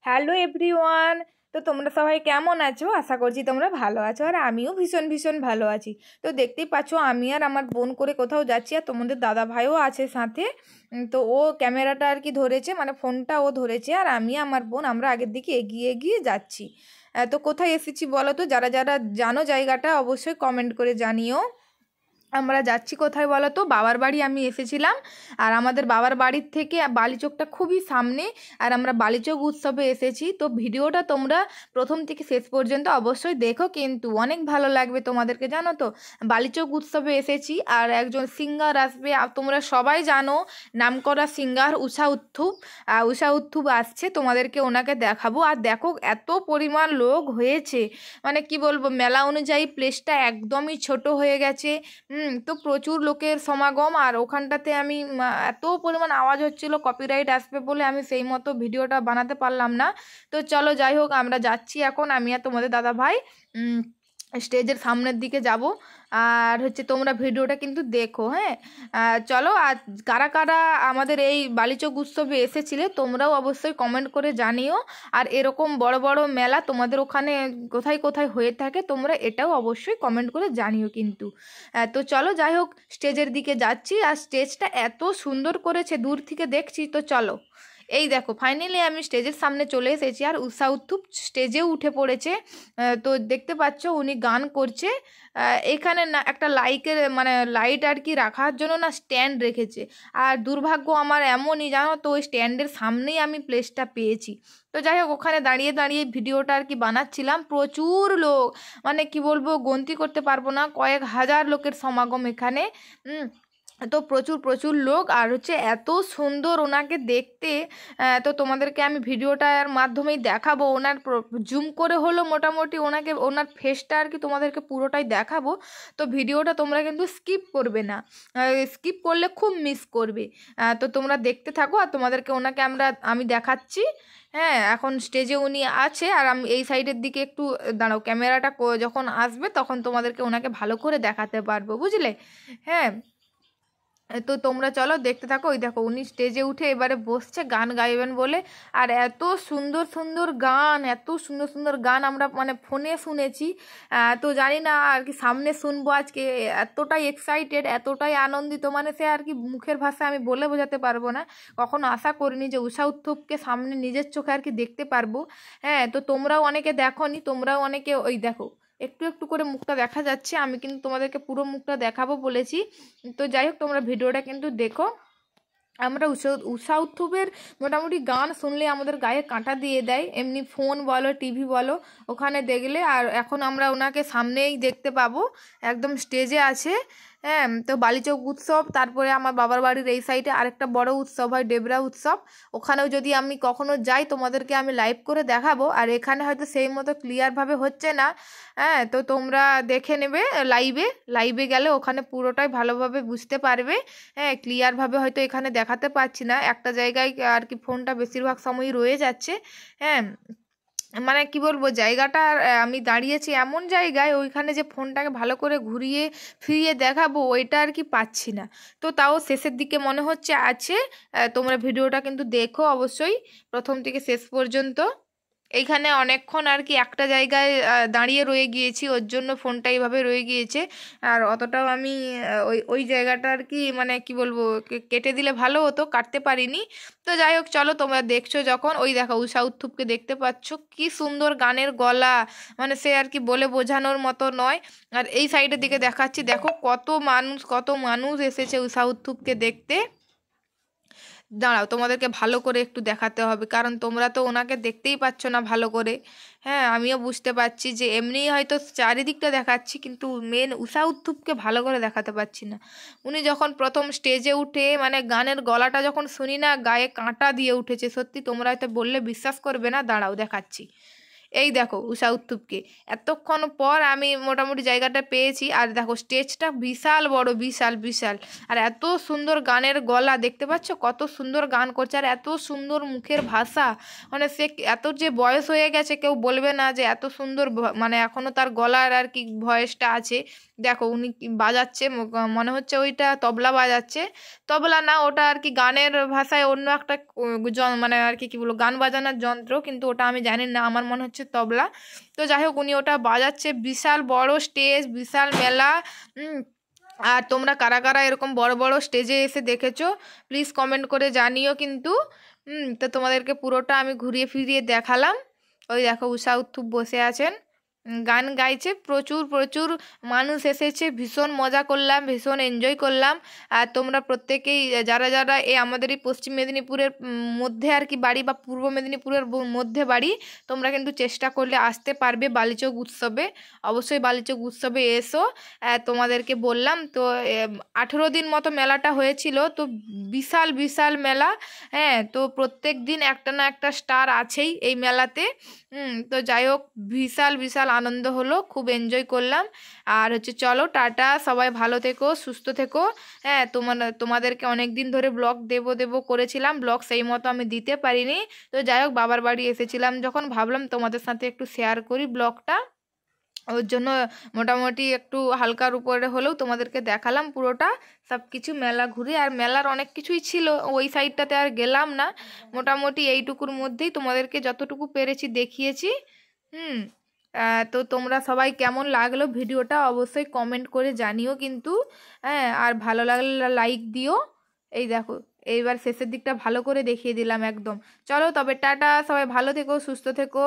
Hello everyone. তো তোমরা সবাই কেমন আছো? আশা করছি তোমরা ভালো আছো, আর আমিও ভীষণ ভীষণ ভালো আছি। তো দেখতেই পাচ্ছো আমি আর আমার বোন করে কোথাও যাচ্ছি, আর তোমাদের দাদা ভাইও আছে সাথে। তো ও ক্যামেরাটা আর কি ধরেছে, মানে ফোনটা ও ধরেছে, আর আমি আমার বোন আমরা আগের দিকে এগিয়ে এগিয়ে যাচ্ছি। তো কোথায় এসেছি বলো তো? যারা যারা জানো জায়গাটা অবশ্যই কমেন্ট করে জানিও। আমরা যাচ্ছি কোথায় বলো তো? বাবার বাড়ি আমি এসেছিলাম, আর আমাদের বাবার বাড়ির থেকে বালিচকটা খুবই সামনে, আর আমরা বালিচক উৎসবে এসেছি। তো ভিডিওটা তোমরা প্রথম থেকে শেষ পর্যন্ত অবশ্যই দেখো, কিন্তু অনেক ভালো লাগবে তোমাদেরকে। জানো তো, বালিচক উৎসবে এসেছি, আর একজন সিঙ্গার আসবে, তোমরা সবাই জানো নামকরা সিঙ্গার উষা উত্থুপ। উষা উত্থুপ আসছে, তোমাদেরকে ওনাকে দেখাবো। আর দেখো এত পরিমাণ লোক হয়েছে, মানে কি বলবো, মেলা অনুযায়ী প্লেসটা একদমই ছোট হয়ে গেছে। তো প্রচুর লোকের সমাগম, আর ওখানটাতে আমি এত পরিমাণ আওয়াজ হচ্ছিল, কপিরাইট আসবে বলে আমি সেই মতো ভিডিওটা বানাতে পারলাম না। তো চলো যাই হোক, আমরা যাচ্ছি এখন, আমি আর তোমাদের দাদা ভাই স্টেজের সামনের দিকে যাব। আর হচ্ছে তোমরা ভিডিওটা কিন্তু দেখো, হ্যাঁ। চলো, আর কারা কারা আমাদের এই বালিচক উৎসবে এসেছিলে তোমরাও অবশ্যই কমেন্ট করে জানিও। আর এরকম বড় বড় মেলা তোমাদের ওখানে কোথায় কোথায় হয়ে থাকে তোমরা এটাও অবশ্যই কমেন্ট করে জানিও কিন্তু। তো চলো যাই হোক, স্টেজের দিকে যাচ্ছি, আর স্টেজটা এত সুন্দর করেছে, দূর থেকে দেখছি। তো চলো, এই দেখো ফাইনালি আমি স্টেজের সামনে চলে এসেছি, আর উষা উত্থুপ স্টেজেও উঠে পড়েছে। তো দেখতে পাচ্ছ উনি গান করছে। এখানে না একটা লাইট আর কি রাখার জন্য না স্ট্যান্ড রেখেছে। আর দুর্ভাগ্য আমার এমনই, জানো তো, ওই স্ট্যান্ডের সামনেই আমি প্লেসটা পেয়েছি। তো যাই হোক, ওখানে দাঁড়িয়ে দাঁড়িয়ে ভিডিওটা আর কি বানাচ্ছিলাম। প্রচুর লোক, মানে কি বলবো, গণতি করতে পারবো না, কয়েক হাজার লোকের সমাগম এখানে। তো প্রচুর প্রচুর লোক, আর হচ্ছে এত সুন্দর ওনাকে দেখতে। তো তোমাদেরকে আমি ভিডিওটার মাধ্যমেই দেখাবো, ওনার জুম করে হলো মোটামুটি ওনাকে, ওনার ফেসটা আর কি তোমাদেরকে পুরোটাই দেখাবো। তো ভিডিওটা তোমরা কিন্তু স্কিপ করবে না, স্কিপ করলে খুব মিস করবে। তো তোমরা দেখতে থাকো, আর তোমাদেরকে ওনাকে আমি দেখাচ্ছি। হ্যাঁ, এখন স্টেজে উনি আছে, আর আমি এই সাইডের দিকে একটু দাঁড়াও, ক্যামেরাটা যখন আসবে তখন তোমাদেরকে ওনাকে ভালো করে দেখাতে পারবো, বুঝলে? হ্যাঁ, তো তোমরা চলো দেখতে থাকো। ওই দেখো উনি স্টেজে উঠে এবারে বসছে গান গাইবেন বলে। আর এত সুন্দর সুন্দর গান, এত সুন্দর সুন্দর গান আমরা মানে ফোনে শুনেছি, তো জানি না আর কি সামনে শুনবো আজকে। এতটাই এক্সাইটেড, এতটাই আনন্দিত, মানে সে আর কি মুখের ভাষা আমি বলে বোঝাতে পারবো না। কখনো আশা করিনি যে উষা উত্থুপকে সামনে নিজের চোখে আর কি দেখতে পারবো। হ্যাঁ, তো তোমরাও অনেকে দেখোনি, তোমরাও অনেকে, ওই দেখো একটু একটু করে মুখটা দেখা যাচ্ছে, আমি কিন্তু তোমাদেরকে পুরো মুখটা দেখাবো বলেছি। তো যাই হোক, তোমরা ভিডিওটা কিন্তু দেখো। আমরা উষা উত্থুপের মোটামুটি গান শুনলে আমাদের গায়ে কাঁটা দিয়ে দেয়, এমনি ফোন বলো টিভি বলো ওখানে দেখলে। আর এখন আমরা ওনাকে সামনেই দেখতে পাবো, একদম স্টেজে আছে। হ্যাঁ, তো বালিচক উৎসব, তারপরে আমার বাবার বাড়ির এই সাইডে আরেকটা বড় উৎসব হয়, ডেবরা উৎসব। ওখানেও যদি আমি কখনো যাই তোমাদেরকে আমি লাইভ করে দেখাবো। আর এখানে হয়তো সেই মতো ক্লিয়ারভাবে হচ্ছে না। হ্যাঁ, তো তোমরা দেখে নেবে লাইভে, লাইভে গেলে ওখানে পুরোটাই ভালোভাবে বুঝতে পারবে। হ্যাঁ, ক্লিয়ারভাবে হয়তো এখানে দেখাতে পারছি না, একটা জায়গায় আর কি ফোনটা বেশিরভাগ সময়ই রয়ে যাচ্ছে। হ্যাঁ, মানে কি বলবো, জায়গাটা আমি দাঁড়িয়েছি এমন জায়গায়, ওইখানে যে ফোনটাকে ভালো করে ঘুরিয়ে ফিরিয়ে দেখাবো ওইটা আর কি পাচ্ছি না। তো তাও শেষের দিকে মনে হচ্ছে আছে। তোমরা ভিডিওটা কিন্তু দেখো অবশ্যই প্রথম থেকে শেষ পর্যন্ত। এইখানে অনেকক্ষণ আর কি একটা জায়গায় দাঁড়িয়ে রয়ে গিয়েছি, ওর জন্য ফোনটা এইভাবে রয়ে গিয়েছে। আর অতটাও আমি ওই ওই জায়গাটা আর কি, মানে কি বলবো, কেটে দিলে ভালো হতো, কাটতে পারিনি। তো যাই হোক, চলো তোমরা দেখছো যখন, ওই দেখো উষা উত্থুপকে দেখতে পাচ্ছ, কি সুন্দর গানের গলা, মানে সে আর কি বলে বোঝানোর মতো নয়। আর এই সাইডের দিকে দেখাচ্ছি, দেখো কত মানুষ, কত মানুষ এসেছে উষা উত্থুপকে দেখতে। দাঁড়াও, তোমাদেরকে ভালো করে একটু দেখাতে হবে, কারণ তোমরা তো ওনাকে দেখতেই পাচ্ছ না ভালো করে। হ্যাঁ, আমিও বুঝতে পারছি যে এমনি হয়তো চারিদিকটা দেখাচ্ছি, কিন্তু মেন উষা উত্থুপকে ভালো করে দেখাতে পারছি না। উনি যখন প্রথম স্টেজে উঠে মানে গানের গলাটা যখন শুনি না, গায়ে কাঁটা দিয়ে উঠেছে সত্যি, তোমরা হয়তো বললে বিশ্বাস করবে না, দাঁড়াও দেখাচ্ছি। এই দেখো উষা উত্থুপকে এতক্ষণ পর আমি মোটামুটি জায়গাটা পেয়েছি। আর দেখো স্টেজটা বিশাল বড়, বিশাল বিশাল। আর এত সুন্দর গানের গলা, দেখতে পাচ্ছ কত সুন্দর গান করছে, আর এত সুন্দর মুখের ভাষা। মানে সে এত যে বয়স হয়ে গেছে কেউ বলবে না যে এত সুন্দর মানে এখনো তার গলার আর কি ভয়েসটা আছে। দেখো উনি বাজাচ্ছে, মনে হচ্ছে ওইটা তবলা বাজাচ্ছে। তবলা না, ওটা আর কি গানের ভাষায় অন্য একটা মানে আর কি বলবো গান বাজানোর যন্ত্র, কিন্তু ওটা আমি জানি না, আমার মনে হচ্ছে তবলা। তো যাই হোক উনি ওটা বাজাচ্ছে। বিশাল বড় স্টেজ, বিশাল মেলা। আর তোমরা কারা কারা এরকম বড় বড় স্টেজে এসে দেখেছো প্লিজ কমেন্ট করে জানিও কিন্তু। তো তোমাদেরকে পুরোটা আমি ঘুরিয়ে ফিরিয়ে দেখালাম। ওই দেখো উষা উত্থুপ বসে আছেন, গান গাইছে, প্রচুর প্রচুর মানুষ এসেছে, ভীষণ মজা করলাম, ভীষণ এনজয় করলাম। আর তোমরা প্রত্যেকেই যারা যারা আমাদের এই পশ্চিম মেদিনীপুরের মধ্যে আর কি বাড়ি, বা পূর্ব মেদিনীপুরের মধ্যে বাড়ি, তোমরা কিন্তু চেষ্টা করলে আসতে পারবে বালিচক উৎসবে। অবশ্যই বালিচক উৎসবে এসো। তোমাদেরকে বললাম তো 18 দিন মতো মেলাটা হয়েছিল, তো বিশাল বিশাল মেলা। হ্যাঁ, তো প্রত্যেক দিন একটা না একটা স্টার আছেই এই মেলাতে। তো যাই হোক বিশাল বিশাল আনন্দ হলো, খুব এনজয় করলাম। আর হচ্ছে চলো টাটা, সবাই ভালো থেকো, সুস্থ থেকো। হ্যাঁ, তোমাদেরকে অনেক দিন ধরে ব্লগ দেবো করেছিলাম, ব্লগ সেই মতো আমি দিতে পারিনি। তো যাই হোক বাবার বাড়ি এসেছিলাম যখন, ভাবলাম তোমাদের সাথে একটু শেয়ার করি ব্লগটা, ওর জন্য মোটামুটি একটু হালকার উপরে হলেও তোমাদেরকে দেখালাম পুরোটা সব কিছু মেলা ঘুরে। আর মেলার অনেক কিছুই ছিল, ওই সাইডটাতে আর গেলাম না, মোটামুটি এইটুকুর মধ্যেই তোমাদেরকে যতটুকু পেরেছি দেখিয়েছি। তো তোমরা সবাই কেমন লাগলো ভিডিওটা অবশ্যই কমেন্ট করে জানিও কিন্তু। হ্যাঁ, আর ভালো লাগলে লাইক দিও। এই দেখো এইবার শেষের দিকটা ভালো করে দেখিয়ে দিলাম একদম। চলো তবে টাটা, সবাই ভালো থেকো, সুস্থ থেকো।